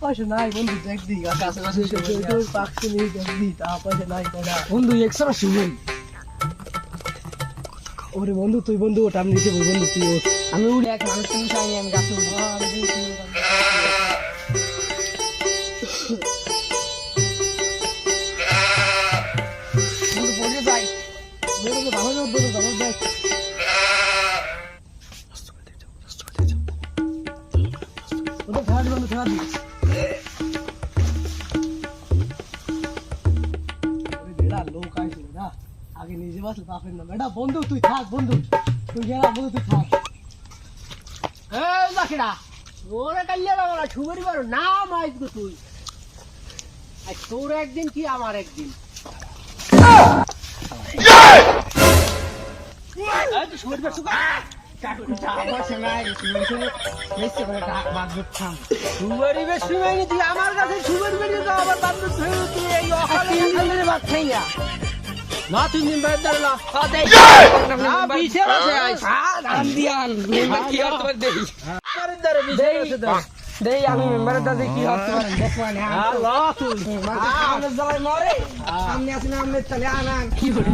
পয়সা নাই বন্ধু, দেখ দি কাছাকাছি পাকছে নেই, দেখ দি পয়সা নাই বন্ধু এক্সট্রা শুনুন। ওরে বন্ধু তুই বন্ধু ওটা আমি নিচে বল বন্ধু তুই ওঠ। আমি উড়ে এক মানুষ তুমি চাইনি আমি গাছে উঠবো। বন্ধু পড়ে যাই বন্ধু ভালো না বন্ধু ভালো দেখ ওটা ছাড় বন্ধু ছাড় দি। ওরে বেড়া লোক আইছিল না আগে নিজে বাসলে বাপের না বেটা। বন্ধু তুই থাক বন্ধু, তুই গেলা বন্ধু তুই থাক। এই বাকিরা ওরে কাল্লা বাবা ছুবরি মারো না মাইজ গো তুই। আর তোর একদিন কি আমার একদিন। এই তো ছুবরি মারছো কা কাকুটা আমার শোনাই শুনে নিশ্চয় করে বাগদুত থাম। ছুবরি বে শুনাইনি তুই আমার কাছে ছুবরি মেরে দাও আবার বাগদুত ধরে তুই এই অকালে খাইলে ভাত খাই না। না তুই নিম্বার দাঁড়া না দেই না বিছে আছে আম দিয়ান মেম্বার কি আর তোমার দেই আরে দাঁড়া বিছে আছে দাঁড়া দেই আমি মেম্বারের দাদি কি হচ্ছে পারেন দেখো না আল্লাহ তুই মানে কামে জ্বালাই মরে সামনে আসেন আমনে চলে আনা কি করে